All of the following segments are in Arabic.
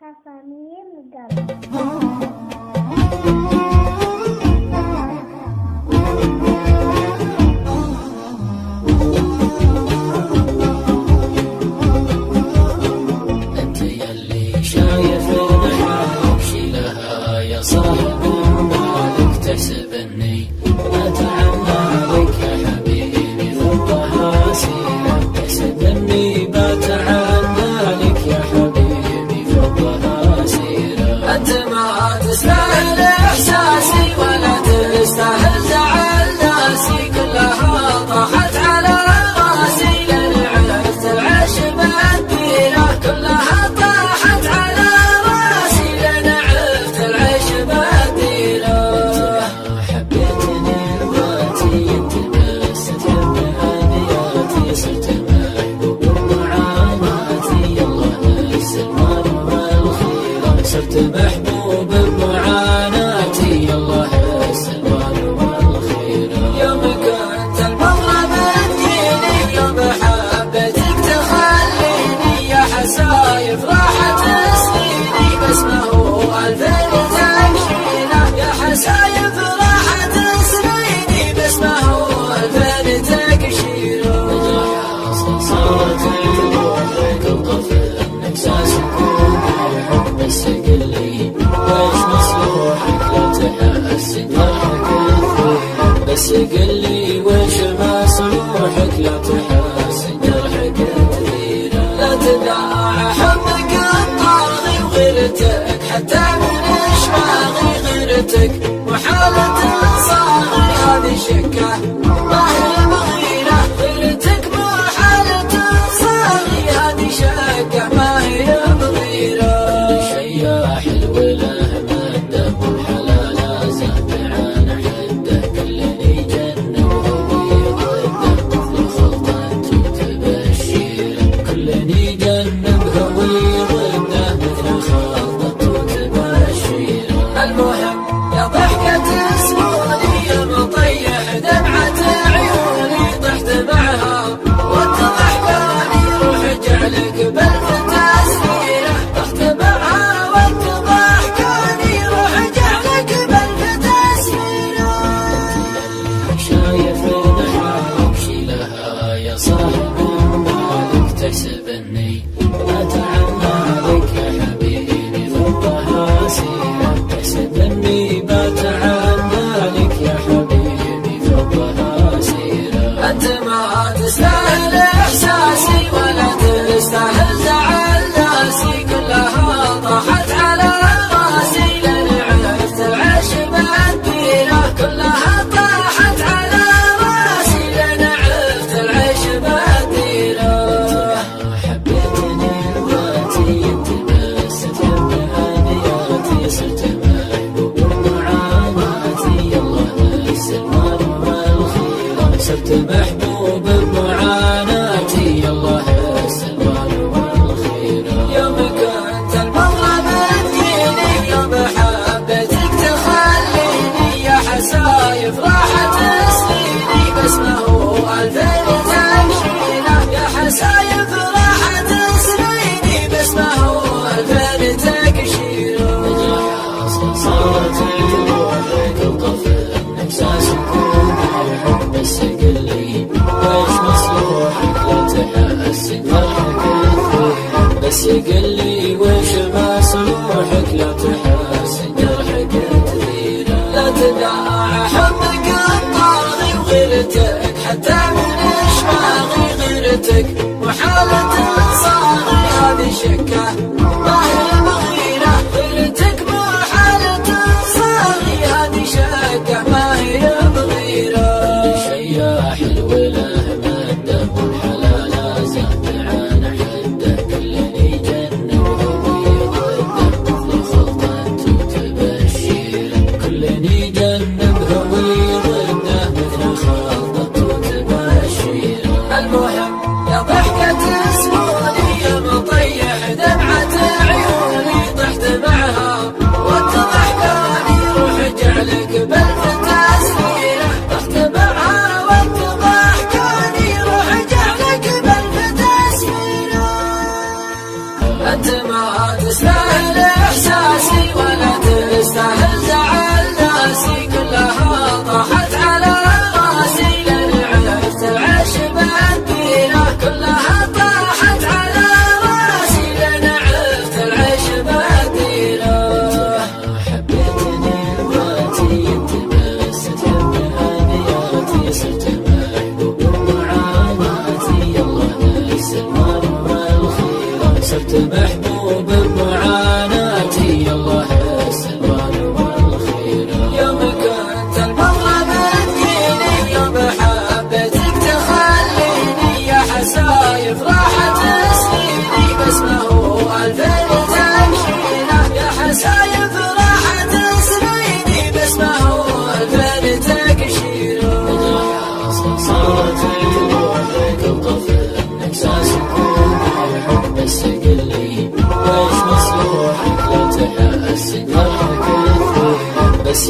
تصاميم قلب. انت يلي شايف البحر شيلها يا صاحب بالك تحسب اني اتعنى بك يا حبيبي فضها سيرة تحسب اني بتعنى لك يا حبيبي فضها سيرة. انت ما تستاهل احساسي ولا تستاهل زعل ناسي كلها طاحت على راسي لان عرفت العشب الديرة كلها طاحت على راسي لان عرفت العشب الديرة. حبيتني رضاتي انت بس تحب هدياتي صرت محبوب بمعاناتي يلا السلمان والخيرة صرت محبوب بمعاناتي يلا السلمان والخيرة. يوم كنت المغرب تجيني يوم حبيتك تخليني يا حسايف راحت سنيني بس ما هو الفين تكشينا يا حسايف راحت سنيني بس ما هو الفين تكشينا. صارت تروحك الطفل احساس يكون بس قل لي ويش مصلوحك لا تحس جرحك كثير بس قل لي ويش مصلوحك لا تحس جرحك كثير. لا تداعى حبك الطاغي وغيرتك حتى من اشواغي غيرتك وحالة صاغي هذه شكه ما هي بغيره غيرتك وحالة صاغي هذه شكه ما هي بغيره. شياح الوله مده والحلال زاد عن حده كلني جنه وهوي ضده مثل خلطه وتبشيره كلني جنه وهوي ضده مثل خلطه وتبشيره. المهم يا ضحكة سنوني يا مطيح دمعة عيوني طحت معها واتضحكاني روح جعلك بالفتى سنينة طحت معها واتضحكاني روح جعلك بالفتى سنينة. شايف البحر شيلها يا صاحب بالك تحسب اني اتعنى بك يا حبيبي فضها سيرة تحسب اني بتعنى لك يا حبيبي فضها سيرة. انت ما تستاهل احساسي ولا تستاهل زعل ناسي كلها طاحت على راسي لان عرفت العشب الديرة كلها طاحت على راسي لان عرفت العشب الديرة. حبيتني رضاتي انت بس تحب هدياتي صرت محبوب بمعاناتي يلا السلمان والخيرة صرت محبوب بمعاناتي يلا السلمان والخيرة. يوم كنت المغرب تجيني يوم حبيتك تخليني يا حسايف راحت سنيني بس ما هو الفين تكشينا يا حسايف راحت سنيني بس ما هو الفين تكشينا. صارت تروحك الطفل احساس يكون بس قل لي ويش مصلوحك لا تحس جرحك كثير بس قل لي ويش مصلوحك لا تحس جرحك كثير. لا تداعى حبك الطاغي وغيرتك حتى من اشواغي غيرتك وحالة صاغي هذه شكه ما هي بغيره غيرتك وحالة صاغي هذه شكه ما هي بغيره. شياح الوله مده والحلال زاد عن حده كلني جنه وهوي ضده مثل خلطه وتبشيره كلني جنه وهوي ضده مثل خلطه وتبشيره. المهم يا ضحكة سنوني يا مطيح دمعة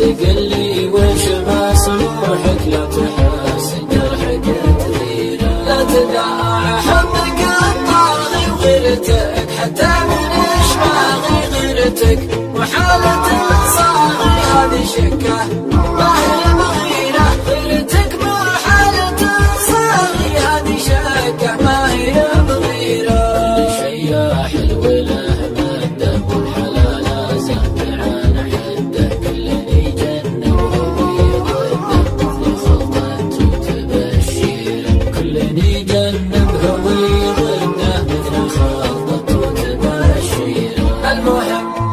قلي وش ما صلوحك لا تحس جرحك تغيره لا تداعى حبك الطاغي وغيرتك حتى من اشباغي غيرتك وحالة الصاغي هذه شكه ما هي بغيره غيرتك مو حالة الصاغي هذه شكه ما هي بغيره شياح الوله مده والحلال زهد عن حده كلني جنه وهوي ضده مثل خلطة وتبشيره كلني جنه وهوي ضده مثل خلطة وتبشيره المهم